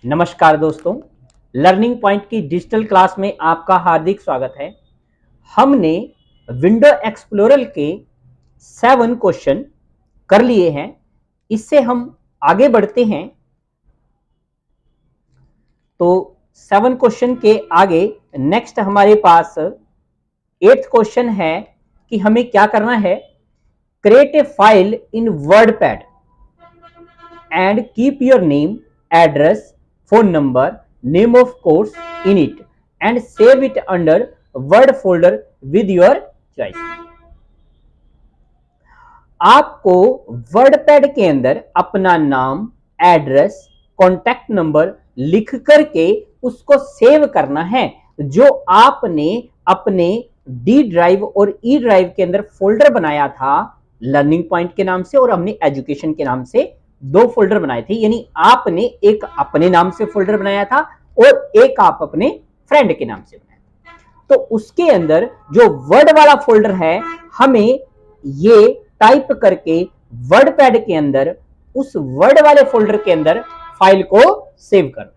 नमस्कार दोस्तों, learning point की डिजिटल क्लास में आपका हार्दिक स्वागत है। हमने विंडो एक्सप्लोरर के 7 क्वेश्चन कर लिए हैं। इससे हम आगे बढ़ते हैं। तो 7 क्वेश्चन के आगे नेक्स्ट हमारे पास 8th क्वेश्चन है कि हमें क्या करना है। Create a file in WordPad and keep your name, address, phone number, name of course in it and save it under word folder with your choice. आपको वर्डपैड के अंदर अपना नाम, एड्रेस, कॉन्टैक्ट नंबर लिख करके उसको सेव करना है। जो आपने अपने डी ड्राइव और ई ड्राइव के अंदर फोल्डर बनाया था लर्निंग पॉइंट के नाम से और हमने एजुकेशन के नाम से 2 फोल्डर बनाए थे। यानी आपने एक अपने नाम से फोल्डर बनाया था और एक आप अपने फ्रेंड के नाम से बनाया था। तो उसके अंदर जो वर्ड वाला फोल्डर है, हमें ये टाइप करके वर्डपैड के अंदर उस वर्ड वाले फोल्डर के अंदर फाइल को सेव करना है।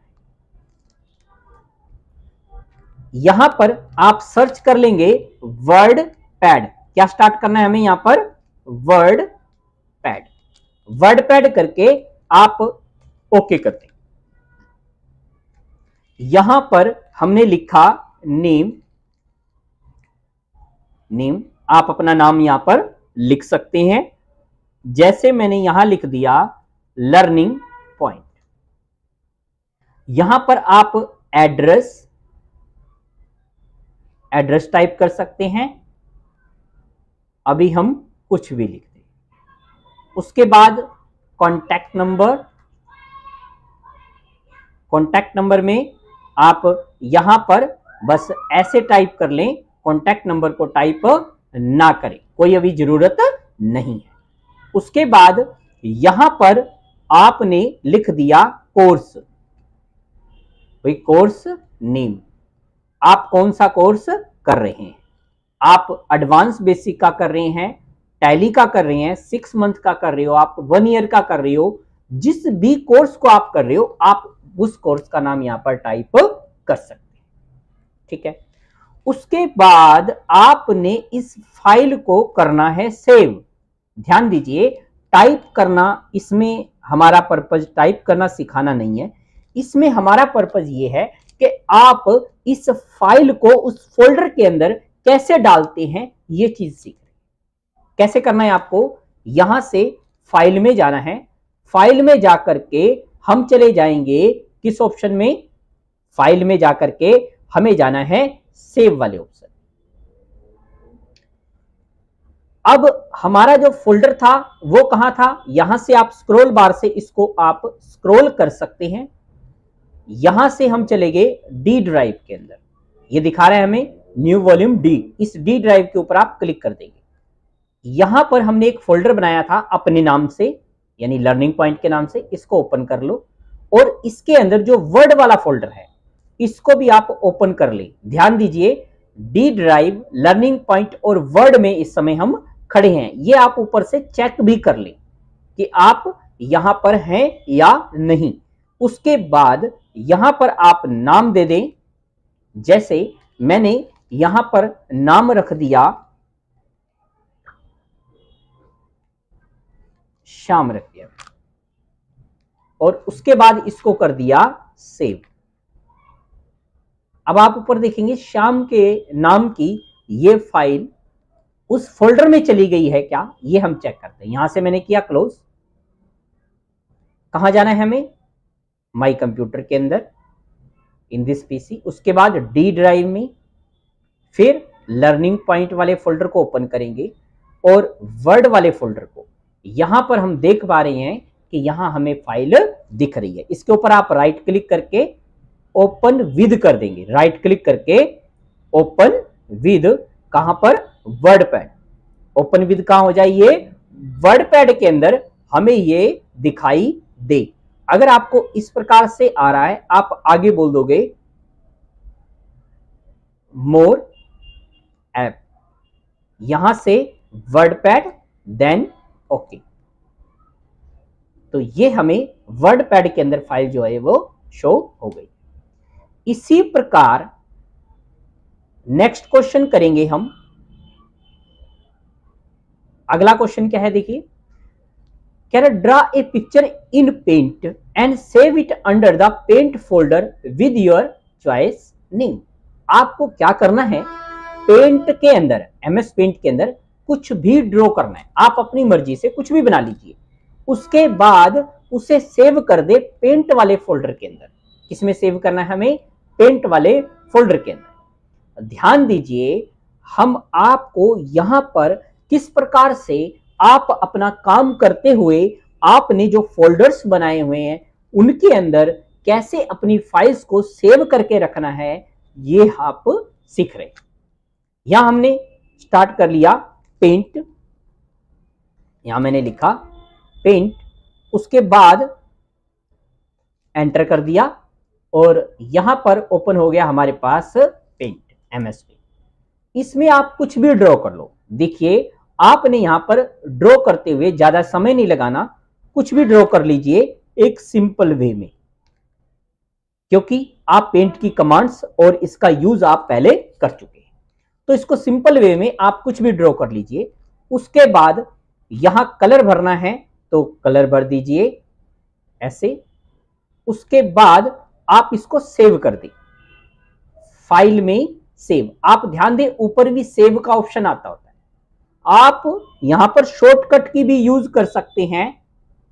यहां पर आप सर्च कर लेंगे वर्डपैड। क्या स्टार्ट करना है हमें यहां पर? वर्डपैड। वर्डपैड करके आप ओके करते हैं। यहां पर हमने लिखा नेम। आप अपना नाम यहां पर लिख सकते हैं। जैसे मैंने यहां लिख दिया लर्निंग पॉइंट। यहां पर आप एड्रेस टाइप कर सकते हैं। अभी हम कुछ भी लिखते हैं। उसके बाद कॉन्टैक्ट नंबर में आप यहां पर बस ऐसे टाइप कर लें। कॉन्टैक्ट नंबर को टाइप ना करें, कोई अभी जरूरत नहीं है। उसके बाद यहां पर आपने लिख दिया कोर्स, भाई कोर्स नेम। आप कौन सा कोर्स कर रहे हैं? आप एडवांस बेसिक का कर रहे हैं, टैली का कर रहे हैं, 6 मंथ का कर रहे हो, आप 1 ईयर का कर रहे हो, जिस भी कोर्स को आप कर रहे हो आप उस कोर्स का नाम यहां पर टाइप कर सकते हैं। ठीक है। उसके बाद आपने इस फाइल को करना है सेव। ध्यान दीजिए, टाइप करना इसमें हमारा पर्पज टाइप करना सिखाना नहीं है। इसमें हमारा पर्पज ये है कि आप इस फाइल को उस फोल्डर के अंदर कैसे डालते हैं, ये चीज सीख रहे हैं। कैसे करना है आपको? यहां से फाइल में जाना है। फाइल में जाकर के हम चले जाएंगे किस ऑप्शन में? फाइल में जाकर के हमें जाना है सेव वाले ऑप्शन। अब हमारा जो फोल्डर था वो कहां था? यहां से आप स्क्रॉल बार से इसको आप स्क्रॉल कर सकते हैं। यहां से हम चले गए डी ड्राइव के अंदर। ये दिखा रहा है हमें न्यू वॉल्यूम डी। इस डी ड्राइव के ऊपर आप क्लिक कर देंगे। यहां पर हमने एक फोल्डर बनाया था अपने नाम से, यानी लर्निंग पॉइंट के नाम से। इसको ओपन कर लो और इसके अंदर जो वर्ड वाला फोल्डर है इसको भी आप ओपन कर ले। ध्यान दीजिए, डी ड्राइव, लर्निंग पॉइंट और वर्ड में इस समय हम खड़े हैं। ये आप ऊपर से चेक भी कर लें कि आप यहां पर हैं या नहीं। उसके बाद यहां पर आप नाम दे दें। जैसे मैंने यहां पर नाम रख दिया श्याम, रख दिया और उसके बाद इसको कर दिया सेव। अब आप ऊपर देखेंगे श्याम के नाम की ये फाइल उस फोल्डर में चली गई है क्या, ये हम चेक करते हैं। यहां से मैंने किया क्लोज। कहां जाना है हमें? माई कंप्यूटर के अंदर, इन दिस पीसी। उसके बाद डी ड्राइव में, फिर लर्निंग पॉइंट वाले फोल्डर को ओपन करेंगे और वर्ड वाले फोल्डर को। यहां पर हम देख पा रहे हैं कि यहां हमें फाइल दिख रही है। इसके ऊपर आप राइट क्लिक करके ओपन विद कर देंगे। राइट क्लिक करके ओपन विद, कहां पर? वर्डपैड। ओपन विद कहां हो जाए? ये वर्डपैड के अंदर हमें ये दिखाई दे। अगर आपको इस प्रकार से आ रहा है, आप आगे बोल दोगे मोर ऐप, यहां से वर्डपैड, देन ओके। तो ये हमें वर्डपैड के अंदर फाइल जो है वो शो हो गई। इसी प्रकार नेक्स्ट क्वेश्चन करेंगे हम। अगला क्वेश्चन क्या है देखिए, कह रहा draw a picture in paint and save it under the paint folder with your choice name. आपको क्या करना है, पेंट के अंदर, एमएस पेंट के अंदर कुछ भी ड्रॉ करना है, आप अपनी मर्जी से कुछ भी बना लीजिए, उसके बाद उसे सेव कर दे पेंट वाले फोल्डर के अंदर। किसमें सेव करना है हमें, पेंट वाले फोल्डर के अंदर। ध्यान दीजिए, हम आपको यहां पर किस प्रकार से आप अपना काम करते हुए आपने जो फोल्डर्स बनाए हुए हैं उनके अंदर कैसे अपनी फाइल्स को सेव करके रखना है, ये आप सीख रहे हैं। यहां हमने स्टार्ट कर लिया पेंट, यहां मैंने लिखा पेंट, उसके बाद एंटर कर दिया और यहां पर ओपन हो गया हमारे पास पेंट, एमएस पेंट। इसमें आप कुछ भी ड्रॉ कर लो। देखिए आपने यहां पर ड्रॉ करते हुए ज्यादा समय नहीं लगाना, कुछ भी ड्रॉ कर लीजिए एक सिंपल वे में, क्योंकि आप पेंट की कमांड्स और इसका यूज आप पहले कर चुके हैं। तो इसको सिंपल वे में आप कुछ भी ड्रॉ कर लीजिए। उसके बाद यहां कलर भरना है तो कलर भर दीजिए ऐसे। उसके बाद आप इसको सेव कर दें, फाइल में सेव। आप ध्यान दें ऊपर भी सेव का ऑप्शन आता होता है, आप यहां पर शॉर्टकट की भी यूज कर सकते हैं,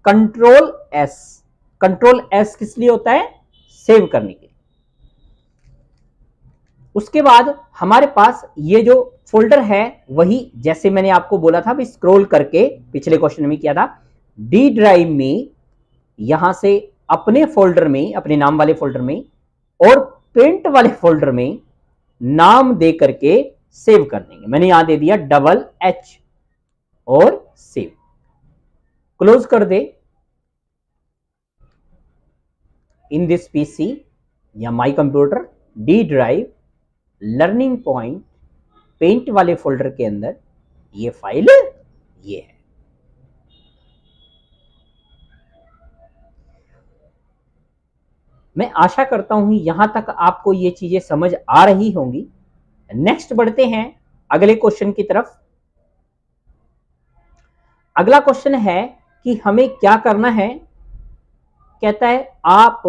कंट्रोल एस। कंट्रोल एस किस लिए होता है, सेव करने के लिए। उसके बाद हमारे पास ये जो फोल्डर है वही जैसे मैंने आपको बोला था, भी स्क्रॉल करके पिछले क्वेश्चन में किया था, डी ड्राइव में यहां से अपने फोल्डर में, अपने नाम वाले फोल्डर में और पेंट वाले फोल्डर में नाम दे करके सेव कर देंगे। मैंने यहां दे दिया $H और सेव, क्लोज कर दे। इन दिस पीसी या my computer, D drive, learning point, paint वाले फोल्डर के अंदर ये फाइल ये है। मैं आशा करता हूं यहां तक आपको ये चीजें समझ आ रही होंगी। नेक्स्ट बढ़ते हैं अगले क्वेश्चन की तरफ। अगला क्वेश्चन है कि हमें क्या करना है, कहता है आप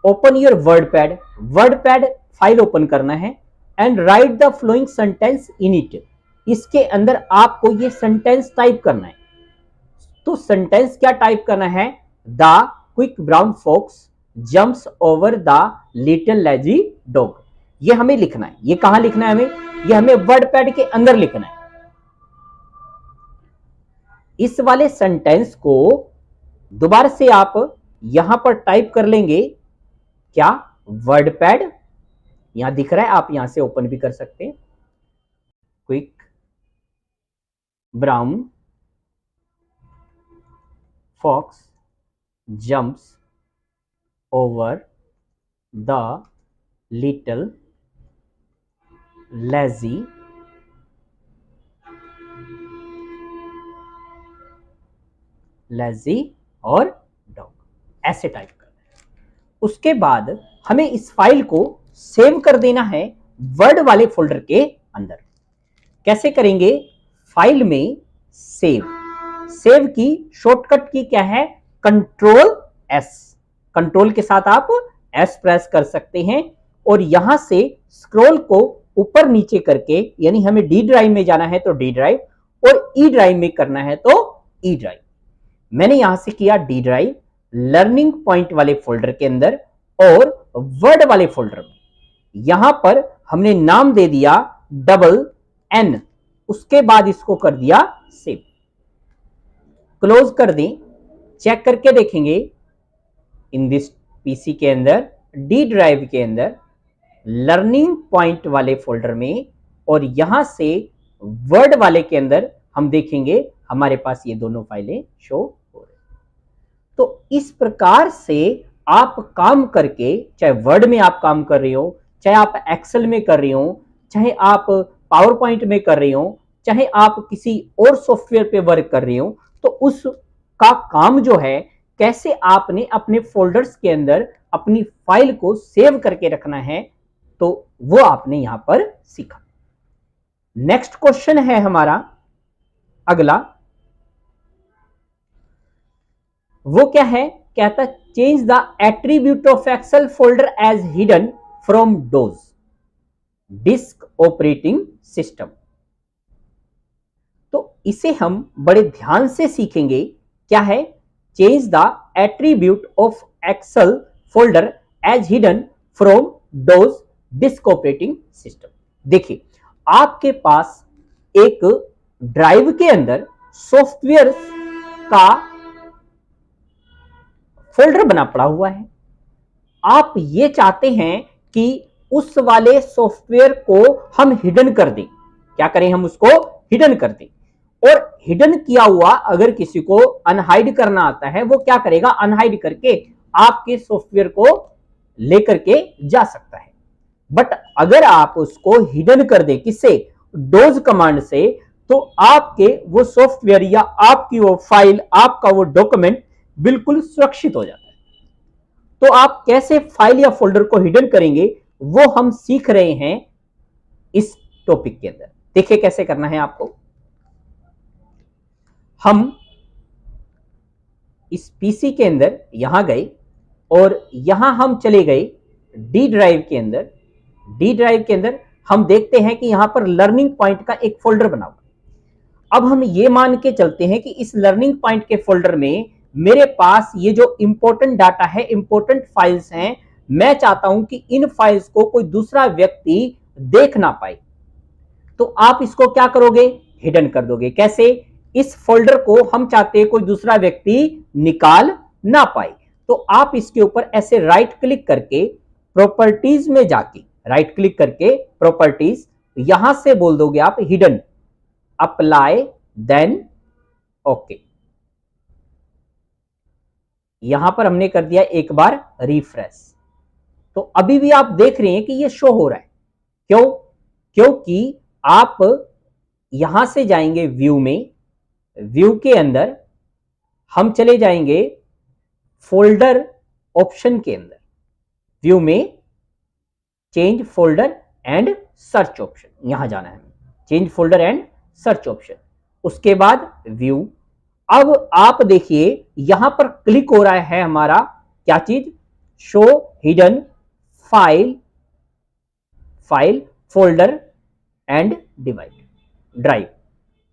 open your WordPad, WordPad file open करना है and right the flowing sentence in it. इसके अंदर आपको ये सेंटेंस टाइप करना है। तो सेंटेंस क्या टाइप करना है, the quick brown fox jumps over the little lazy dog. ये हमें लिखना है। ये कहां लिखना है हमें, ये हमें वर्डपैड के अंदर लिखना है। इस वाले सेंटेंस को दोबारा से आप यहां पर टाइप कर लेंगे, क्या, वर्डपैड, यहां दिख रहा है, आप यहां से ओपन भी कर सकते हैं, quick brown fox jumps over the little lazy और डॉग, ऐसे टाइप करना है। उसके बाद हमें इस फाइल को सेव कर देना है वर्ड वाले फोल्डर के अंदर। कैसे करेंगे, फाइल में सेव, सेव की शॉर्टकट की क्या है, कंट्रोल एस। कंट्रोल के साथ आप एस प्रेस कर सकते हैं और यहां से स्क्रॉल को ऊपर नीचे करके, यानी हमें डी ड्राइव में जाना है तो डी ड्राइव और ई ड्राइव में करना है तो ई ड्राइव। मैंने यहां से किया डी ड्राइव, लर्निंग पॉइंट वाले फोल्डर के अंदर और वर्ड वाले फोल्डर में। यहां पर हमने नाम दे दिया $N, उसके बाद इसको कर दिया सेव, क्लोज कर दें। चेक करके देखेंगे इन दिस पीसी के अंदर, डी ड्राइव के अंदर, लर्निंग पॉइंट वाले फोल्डर में और यहां से वर्ड वाले के अंदर हम देखेंगे हमारे पास ये दोनों फाइलें शो हो रही। तो इस प्रकार से आप काम करके, चाहे वर्ड में आप काम कर रहे हो, चाहे आप एक्सेल में कर रहे हो, चाहे आप पावर पॉइंट में कर रहे हो, चाहे आप किसी और सॉफ्टवेयर पे वर्क कर रहे हो, तो उसका काम जो है कैसे आपने अपने फोल्डर्स के अंदर अपनी फाइल को सेव करके रखना है, तो वो आपने यहां पर सीखा। नेक्स्ट क्वेश्चन है हमारा अगला, वो क्या है, कहता change the attribute of Excel folder as hidden from DOS disk operating system. तो इसे हम बड़े ध्यान से सीखेंगे। क्या है, change the attribute of Excel folder as hidden from DOS disk operating system. देखिए, आपके पास एक ड्राइव के अंदर सॉफ्टवेयर का फोल्डर बना पड़ा हुआ है। आप ये चाहते हैं कि उस वाले सॉफ्टवेयर को हम हिडन कर दें। क्या करें, हम उसको हिडन कर दें। और हिडन किया हुआ अगर किसी को अनहाइड करना आता है, वो क्या करेगा, अनहाइड करके आपके सॉफ्टवेयर को लेकर के जा सकता है। बट अगर आप उसको हिडन कर दे, किससे, डोज कमांड से, तो आपके वो सॉफ्टवेयर या आपकी वो फाइल, आपका वो डॉक्यूमेंट बिल्कुल सुरक्षित हो जाता है। तो आप कैसे फाइल या फोल्डर को हिडन करेंगे, वो हम सीख रहे हैं इस टॉपिक के अंदर। देखिए कैसे करना है आपको। हम इस पीसी के अंदर यहां गए और यहां हम चले गए डी ड्राइव के अंदर। डी ड्राइव के अंदर हम देखते हैं कि यहां पर लर्निंग पॉइंट का एक फोल्डर बना हुआ। अब हम ये मान के चलते हैं कि इस लर्निंग पॉइंट के फोल्डर में मेरे पास ये जो इंपॉर्टेंट डाटा है, इंपॉर्टेंट फाइल्स हैं, मैं चाहता हूं कि इन फाइल्स को कोई दूसरा व्यक्ति देख ना पाए। तो आप इसको क्या करोगे, हिडन कर दोगे। कैसे, इस फोल्डर को हम चाहते हैं कोई दूसरा व्यक्ति निकाल ना पाए। तो आप इसके ऊपर ऐसे राइट क्लिक करके प्रॉपर्टीज में जाके, राइट क्लिक करके प्रॉपर्टीज, यहां से बोल दोगे आप हिडन, अप्लाई, देन ओके। यहां पर हमने कर दिया एक बार रिफ्रेश। तो अभी भी आप देख रहे हैं कि ये शो हो रहा है। क्यों, क्योंकि आप यहां से जाएंगे व्यू में, व्यू के अंदर हम चले जाएंगे फोल्डर ऑप्शन के अंदर, व्यू में change folder and search option, यहां जाना है, change folder and search option. उसके बाद व्यू। अब आप देखिए यहां पर क्लिक हो रहा है हमारा क्या चीज, show hidden file, file folder and divide drive.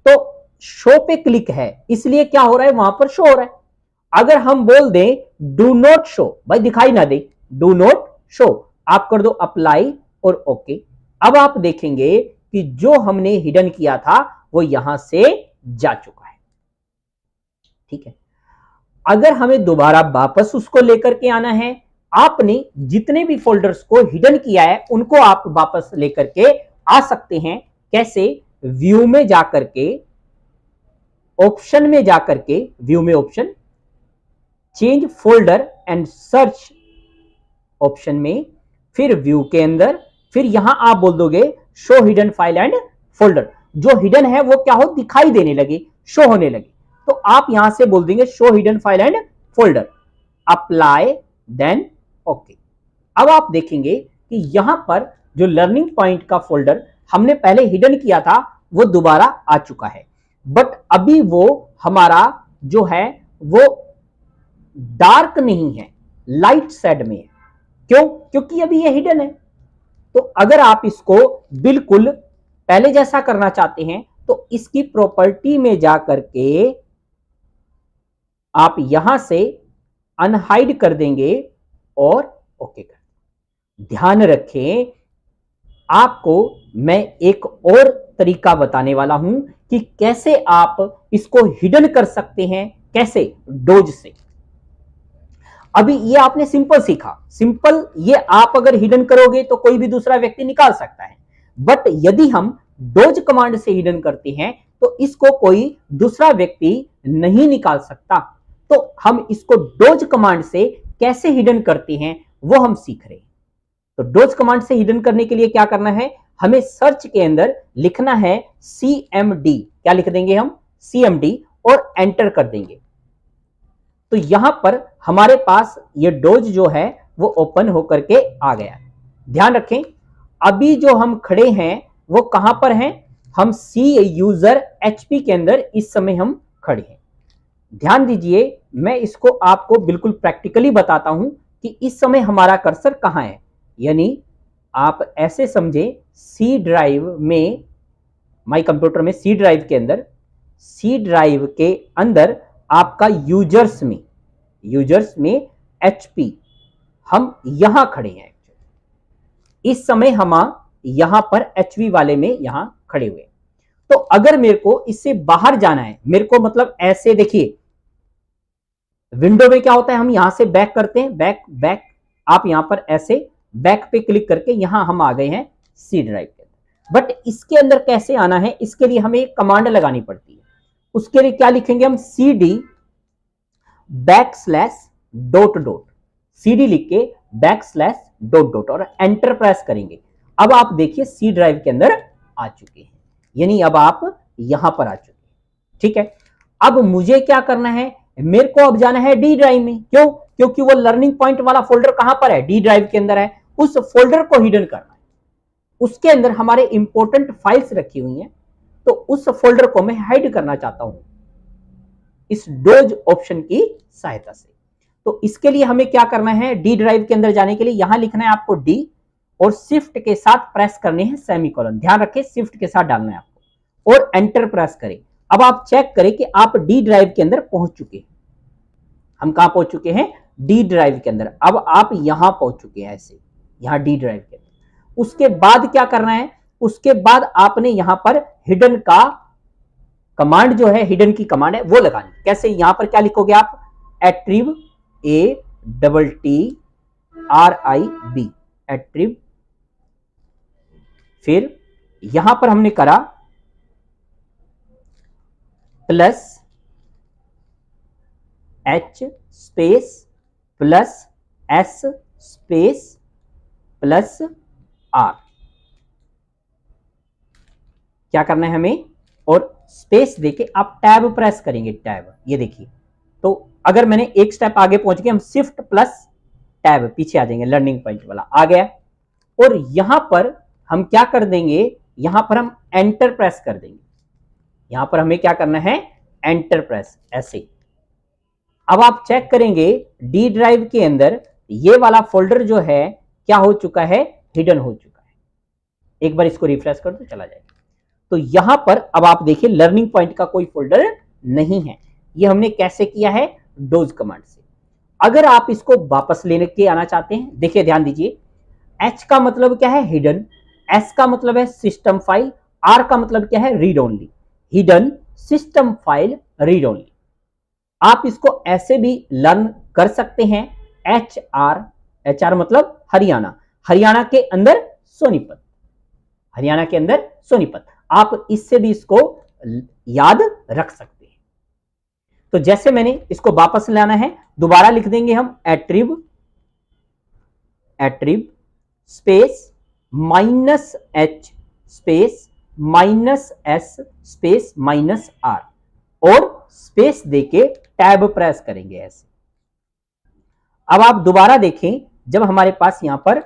तो शो पे क्लिक है, इसलिए क्या हो रहा है, वहां पर शो हो रहा है। अगर हम बोल दें डू नॉट शो, भाई दिखाई ना दे, डू नॉट शो, आप कर दो अप्लाई और ओके। अब आप देखेंगे कि जो हमने हिडन किया था वो यहां से जा चुका है। ठीक है, अगर हमें दोबारा वापस उसको लेकर के आना है, आपने जितने भी फोल्डर्स को हिडन किया है उनको आप वापस लेकर के आ सकते हैं। कैसे, व्यू में जाकर के, ऑप्शन में जाकर के, व्यू में option, change folder and search option में, फिर व्यू के अंदर, फिर यहां आप बोल दोगे show hidden file and folder. जो हिडन है वो क्या हो, दिखाई देने लगे, शो होने लगे। तो आप यहां से बोल देंगे show hidden file and folder, apply, then okay. अब आप देखेंगे कि यहां पर जो लर्निंग पॉइंट का फोल्डर हमने पहले हिडन किया था वो दोबारा आ चुका है। बट अभी वो हमारा जो है वो डार्क नहीं है, लाइट शेड में है। क्यों, क्योंकि अभी ये हिडन है। तो अगर आप इसको बिल्कुल पहले जैसा करना चाहते हैं तो इसकी प्रॉपर्टी में जाकर के आप यहां से अनहाइड कर देंगे और ओके कर। ध्यान रखें, आपको मैं एक और तरीका बताने वाला हूं कि कैसे आप इसको हिडन कर सकते हैं। कैसे, डोज से। अभी ये आपने सिंपल सीखा, सिंपल, ये आप अगर हिडन करोगे तो कोई भी दूसरा व्यक्ति निकाल सकता है। बट यदि हम डोज कमांड से हिडन करते हैं तो इसको कोई दूसरा व्यक्ति नहीं निकाल सकता। तो हम इसको डोज कमांड से कैसे हिडन करते हैं वो हम सीख रहे हैं। तो डोज कमांड से हिडन करने के लिए क्या करना है, हमें सर्च के अंदर लिखना है CMD। क्या लिख देंगे हम, CMD, और एंटर कर देंगे। तो यहां पर हमारे पास ये डोज जो है वो ओपन होकर के आ गया। ध्यान रखें, अभी जो हम खड़े हैं वो कहां पर हैं? हम सी यूजर एचपी के अंदर इस समय हम खड़े हैं। ध्यान दीजिए, मैं इसको आपको बिल्कुल प्रैक्टिकली बताता हूं कि इस समय हमारा कर्सर कहां है। यानी आप ऐसे समझे, सी ड्राइव में, माई कंप्यूटर में सी ड्राइव के अंदर, सी ड्राइव के अंदर आपका यूजर्स में एचपी, हम यहां खड़े हैं। इस समय हम यहां पर एचवी वाले में यहां खड़े हुए। तो अगर मेरे को इससे बाहर जाना है, मेरे को मतलब ऐसे देखिए, विंडो में क्या होता है, हम यहां से बैक करते हैं, बैक, आप यहां पर ऐसे बैक पे क्लिक करके यहां हम आ गए हैं सी ड्राइव के अंदर। बट इसके अंदर कैसे आना है, इसके लिए हमें एक कमांड लगानी पड़ती है। उसके लिए क्या लिखेंगे हम? cd /./ cd लिख के /./ और एंटर प्रेस करेंगे। अब आप देखिए सी ड्राइव के अंदर आ चुके हैं, यानी अब आप यहां पर आ चुके हैं। ठीक है, अब मुझे क्या करना है? मेरे को अब जाना है डी ड्राइव में। क्यों? क्योंकि वो लर्निंग पॉइंट वाला फोल्डर कहां पर है? डी ड्राइव के अंदर है। उस फोल्डर को हिडन करना है, उसके अंदर हमारे इंपॉर्टेंट फाइल्स रखी हुई हैं, तो उस फोल्डर को मैं हाइड करना चाहता हूं इस डोज ऑप्शन की सहायता से। तो इसके लिए हमें क्या करना है? डी ड्राइव के अंदर जाने के लिए यहां लिखना है आपको डी, और शिफ्ट के साथ प्रेस करने हैं सेमीकोलन। ध्यान रखें, शिफ्ट के साथ डालना है आपको, और एंटर प्रेस करें। अब आप चेक करें कि आप डी ड्राइव के अंदर पहुंच चुके हैं। हम कहां पहुंच चुके हैं? डी ड्राइव के अंदर। अब आप यहां पहुंच चुके हैं, ऐसे यहां डी ड्राइव के अंदर। उसके बाद क्या करना है? उसके बाद आपने यहां पर हिडन का कमांड जो है, हिडन की कमांड है वो लगानी। कैसे? यहां पर क्या लिखोगे आप? एट्रिब ATTRIB, एट्रिब, फिर यहां पर हमने करा plus H space plus S space plus R। क्या करना है हमें? और स्पेस देके आप टैब प्रेस करेंगे, टैब। ये देखिए, तो अगर मैंने एक स्टेप आगे पहुंच गया, हम शिफ्ट प्लस टैब पीछे आ जाएंगे, लर्निंग पॉइंट वाला आ गया। और यहां पर हम क्या कर देंगे? यहां पर हम एंटर प्रेस कर देंगे। यहां पर हमें क्या करना है? एंटर प्रेस, ऐसे। अब आप चेक करेंगे डी ड्राइव के अंदर ये वाला फोल्डर जो है क्या हो चुका है? हिडन हो चुका है। एक बार इसको रिफ्रेश कर दो, चला जाएगा। तो यहां पर अब आप देखिए लर्निंग पॉइंट का कोई फोल्डर नहीं है। ये हमने कैसे किया है? डोज कमांड से। अगर आप इसको वापस लेने के आना चाहते हैं, देखिए ध्यान दीजिए, एच का मतलब क्या है? हिडन, एस का मतलब है सिस्टम फाइल, आर का मतलब क्या है? Read only. Hidden system file read only. आप इसको ऐसे भी लर्न कर सकते हैं, HR मतलब हरियाणा, हरियाणा के अंदर सोनीपत, हरियाणा के अंदर सोनीपत। आप इससे भी इसको याद रख सकते हैं। तो जैसे मैंने इसको वापस लाना है, दोबारा लिख देंगे हम attrib space -H space -S space -R, और स्पेस देके टैब प्रेस करेंगे, ऐसे। अब आप दोबारा देखें, जब हमारे पास यहां पर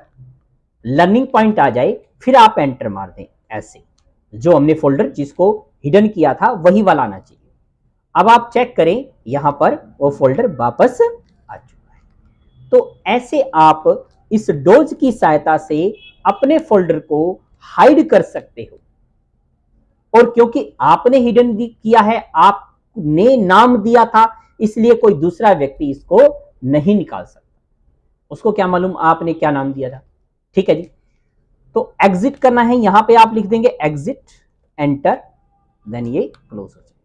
लर्निंग पॉइंट आ जाए, फिर आप एंटर मार दें, ऐसे। जो हमने फोल्डर जिसको हिडन किया था वही वाला आना चाहिए। अब आप चेक करें, यहां पर वो फोल्डर वापस आ चुका है। तो ऐसे आप इस डोज की सहायता से अपने फोल्डर को हाइड कर सकते हो। और क्योंकि आपने हिडन किया है, आपने नाम दिया था, इसलिए कोई दूसरा व्यक्ति इसको नहीं निकाल सकता। उसको क्या मालूम आपने क्या नाम दिया था। ठीक है जी। तो एग्जिट करना है, यहां पे आप लिख देंगे एग्जिट, एंटर, देन ये क्लोज हो जाएगा।